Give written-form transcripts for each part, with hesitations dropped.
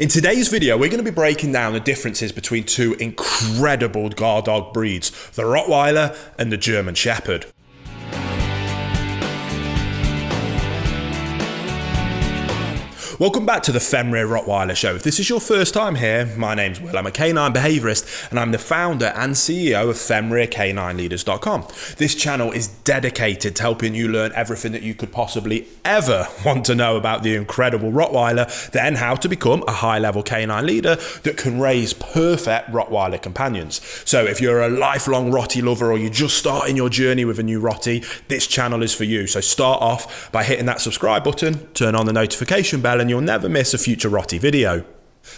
In today's video, we're going to be breaking down the differences between two incredible guard dog breeds, the Rottweiler and the German Shepherd. Welcome back to the Fenrir Rottweiler Show. If this is your first time here, my name's Will. I'm a canine behaviourist and I'm the founder and CEO of FenrirCanineLeaders.com. This channel is dedicated to helping you learn everything that you could possibly ever want to know about the incredible Rottweiler, then how to become a high-level canine leader that can raise perfect Rottweiler companions. So if you're a lifelong Rottie lover or you're just starting your journey with a new Rottie, this channel is for you. So start off by hitting that subscribe button, turn on the notification bell, and you'll never miss a future Rottie video.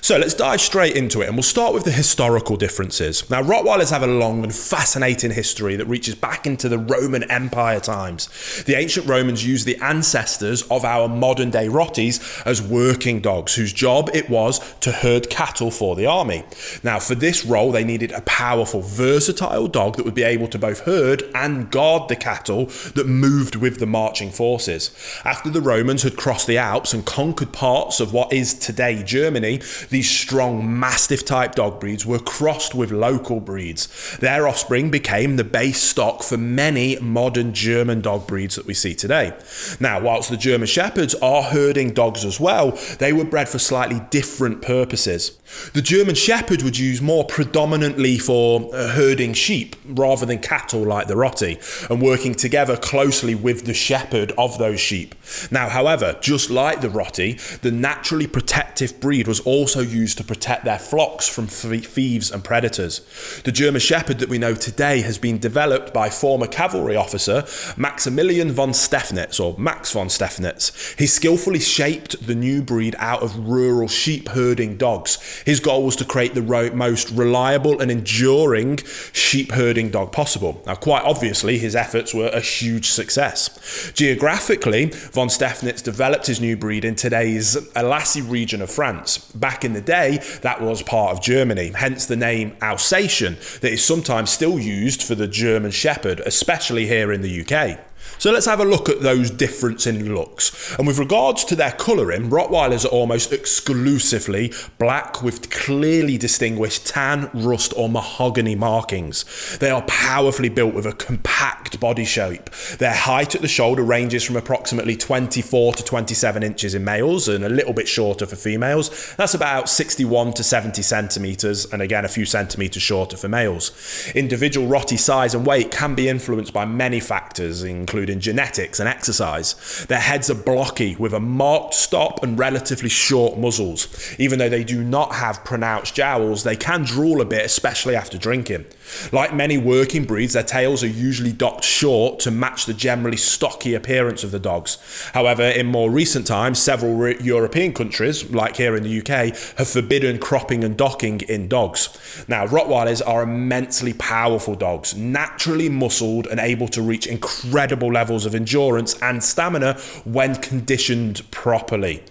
So let's dive straight into it, and we'll start with the historical differences. Now, Rottweilers have a long and fascinating history that reaches back into the Roman Empire times. The ancient Romans used the ancestors of our modern day Rotties as working dogs, whose job it was to herd cattle for the army. Now, for this role, they needed a powerful, versatile dog that would be able to both herd and guard the cattle that moved with the marching forces. After the Romans had crossed the Alps and conquered parts of what is today Germany, these strong Mastiff type dog breeds were crossed with local breeds. Their offspring became the base stock for many modern German dog breeds that we see today. Now, whilst the German Shepherds are herding dogs as well, they were bred for slightly different purposes. The German Shepherd would use more predominantly for herding sheep rather than cattle like the Rottie, and working together closely with the shepherd of those sheep. Now, however, just like the Rottie, the naturally protective breed was also used to protect their flocks from thieves and predators. The German Shepherd that we know today has been developed by former cavalry officer Maximilian von Steffnitz, or Max von Steffnitz. He skillfully shaped the new breed out of rural sheep herding dogs. His goal was to create the most reliable and enduring sheep herding dog possible. Now, quite obviously, his efforts were a huge success. Geographically, von Steffnitz developed his new breed in today's Alsace region of France. Back in the day, that was part of Germany, hence the name Alsatian that is sometimes still used for the German Shepherd, especially here in the UK. So let's have a look at those differences in looks. And with regards to their colouring, Rottweilers are almost exclusively black with clearly distinguished tan, rust or mahogany markings. They are powerfully built with a compact body shape. Their height at the shoulder ranges from approximately 24 to 27 inches in males and a little bit shorter for females. That's about 61 to 70 centimetres, and again a few centimetres shorter for males. Individual Rottie size and weight can be influenced by many factors, including genetics and exercise. Their heads are blocky with a marked stop and relatively short muzzles. Even though they do not have pronounced jowls, they can drool a bit, especially after drinking. Like many working breeds, their tails are usually docked short to match the generally stocky appearance of the dogs. However, in more recent times, several European countries, like here in the UK, have forbidden cropping and docking in dogs. Now, Rottweilers are immensely powerful dogs, naturally muscled and able to reach incredible levels of endurance and stamina when conditioned properly.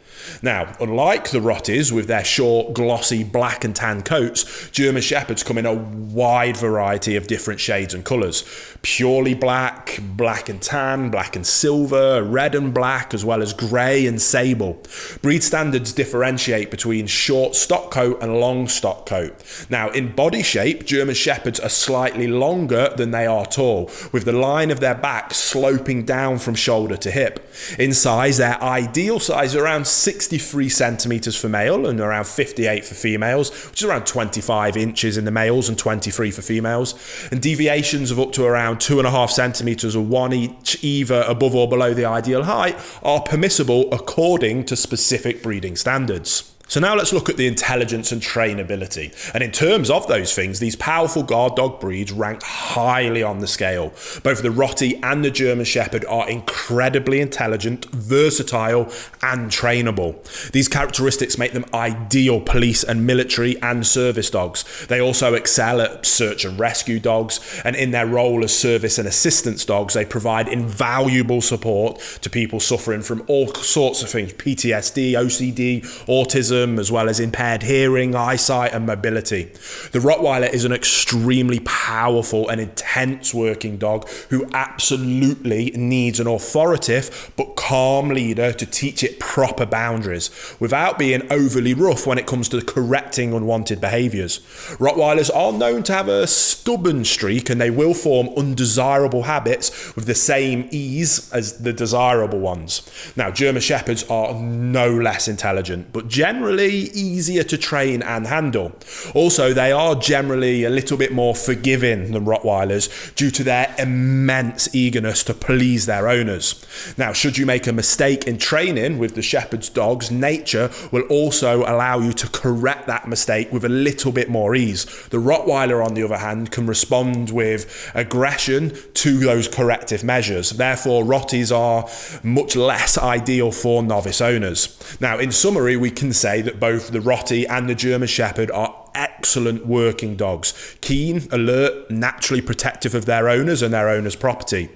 Now, unlike the Rotties with their short, glossy black and tan coats, German Shepherds come in a wide variety of different shades and colours. Purely black, black and tan, black and silver, red and black, as well as grey and sable. Breed standards differentiate between short stock coat and long stock coat. Now, in body shape, German Shepherds are slightly longer than they are tall, with the line of their back sloping down from shoulder to hip. In size, their ideal size is around 63 centimetres for male and around 58 for females, which is around 25 inches in the males and 23 for females. And deviations of up to around 2.5 centimetres or 1 each, either above or below the ideal height, are permissible according to specific breeding standards. So now let's look at the intelligence and trainability. And in terms of those things, these powerful guard dog breeds rank highly on the scale. Both the Rottie and the German Shepherd are incredibly intelligent, versatile, and trainable. These characteristics make them ideal police and military and service dogs. They also excel at search and rescue dogs, and in their role as service and assistance dogs, they provide invaluable support to people suffering from all sorts of things: PTSD, OCD, autism, autism, as well as impaired hearing, eyesight, and mobility. The Rottweiler is an extremely powerful and intense working dog who absolutely needs an authoritative but calm leader to teach it proper boundaries without being overly rough when it comes to correcting unwanted behaviours. Rottweilers are known to have a stubborn streak, and they will form undesirable habits with the same ease as the desirable ones. Now, German Shepherds are no less intelligent, but generally easier to train and handle. Also, they are generally a little bit more forgiving than Rottweilers due to their immense eagerness to please their owners. Now, should you make a mistake in training with the Shepherd's dogs, nature will also allow you to correct that mistake with a little bit more ease. The Rottweiler, on the other hand, can respond with aggression to those corrective measures. Therefore, Rotties are much less ideal for novice owners. Now, in summary, we can say that both the Rottie and the German Shepherd are excellent working dogs, keen, alert, naturally protective of their owners and their owners' property.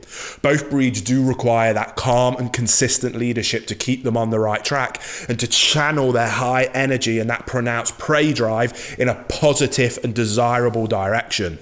Both breeds do require that calm and consistent leadership to keep them on the right track and to channel their high energy and that pronounced prey drive in a positive and desirable direction.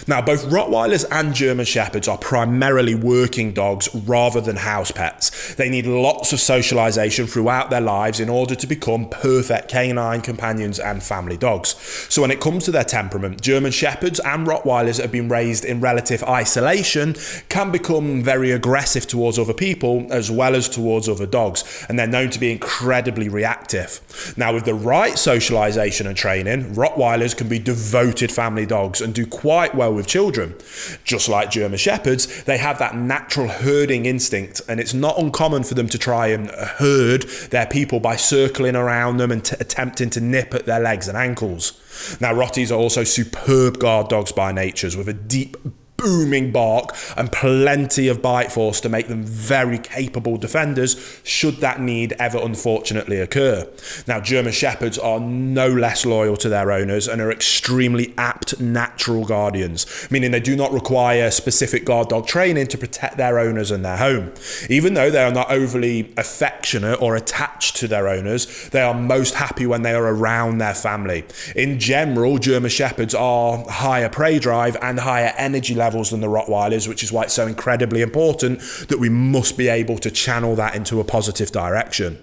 Now, both Rottweilers and German Shepherds are primarily working dogs rather than house pets. They need lots of socialisation throughout their lives in order to become perfect canine companions and family dogs. So when it comes to their temperament, German Shepherds and Rottweilers that have been raised in relative isolation can become very aggressive towards other people as well as towards other dogs, and they're known to be incredibly reactive. Now, with the right socialisation and training, Rottweilers can be devoted family dogs and do quite well with children. Just like German Shepherds, they have that natural herding instinct, and it's not uncommon for them to try and herd their people by circling around them and attempting to nip at their legs and ankles. Now, Rotties are also superb guard dogs by nature, with a deep booming bark and plenty of bite force to make them very capable defenders should that need ever unfortunately occur. Now, German Shepherds are no less loyal to their owners and are extremely apt natural guardians, meaning they do not require specific guard dog training to protect their owners and their home. Even though they are not overly affectionate or attached to their owners, they are most happy when they are around their family. In general, German Shepherds are higher prey drive and higher energy levels than the Rottweilers, which is why it's so incredibly important that we must be able to channel that into a positive direction.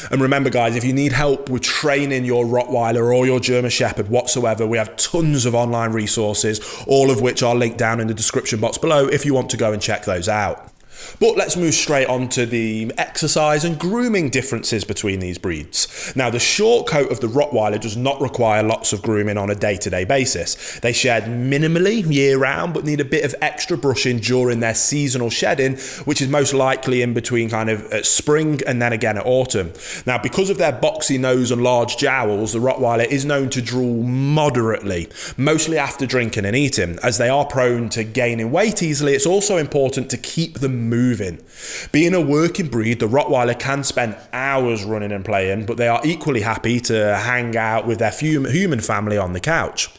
And remember, guys, if you need help with training your Rottweiler or your German Shepherd whatsoever, we have tons of online resources, all of which are linked down in the description box below if you want to go and check those out. But let's move straight on to the exercise and grooming differences between these breeds. Now, the short coat of the Rottweiler does not require lots of grooming on a day-to-day basis. They shed minimally year-round, but need a bit of extra brushing during their seasonal shedding, which is most likely in between kind of at spring and then again at autumn. Now, because of their boxy nose and large jowls, the Rottweiler is known to drool moderately, mostly after drinking and eating. As they are prone to gaining weight easily, it's also important to keep them moving. Being a working breed, the Rottweiler can spend hours running and playing, but they are equally happy to hang out with their human family on the couch.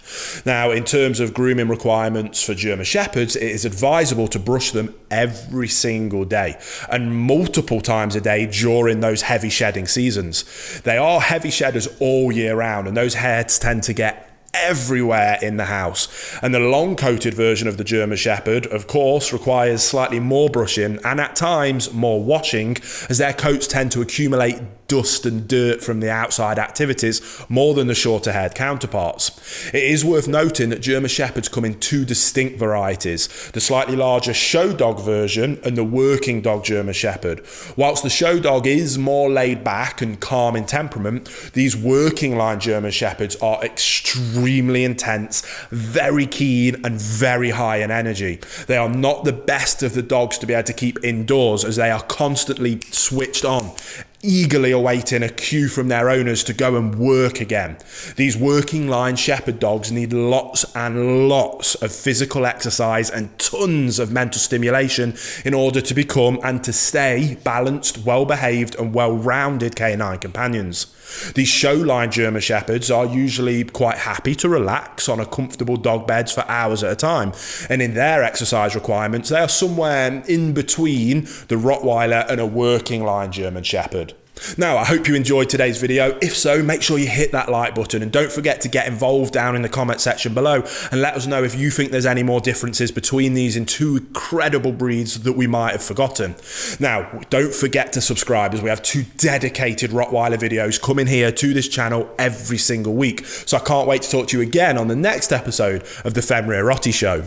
Now, in terms of grooming requirements for German Shepherds, it is advisable to brush them every single day and multiple times a day during those heavy shedding seasons. They are heavy shedders all year round, and those hairs tend to get everywhere in the house. And the long-coated version of the German Shepherd, of course, requires slightly more brushing and at times more washing, as their coats tend to accumulate dust and dirt from the outside activities more than the shorter haired counterparts. It is worth noting that German Shepherds come in two distinct varieties, the slightly larger show dog version and the working dog German Shepherd. Whilst the show dog is more laid back and calm in temperament, these working line German Shepherds are extremely intense, very keen and very high in energy. They are not the best of the dogs to be able to keep indoors, as they are constantly switched on, eagerly awaiting a cue from their owners to go and work again. These working line shepherd dogs need lots and lots of physical exercise and tons of mental stimulation in order to become and to stay balanced, well-behaved and well-rounded canine companions. These show line German Shepherds are usually quite happy to relax on a comfortable dog beds for hours at a time, and in their exercise requirements they are somewhere in between the Rottweiler and a working line German Shepherd. Now, I hope you enjoyed today's video. If so, make sure you hit that like button and don't forget to get involved down in the comment section below and let us know if you think there's any more differences between these two incredible breeds that we might have forgotten. Now, don't forget to subscribe, as we have 2 dedicated Rottweiler videos coming here to this channel every single week. So I can't wait to talk to you again on the next episode of the Fenrir Rottie Show.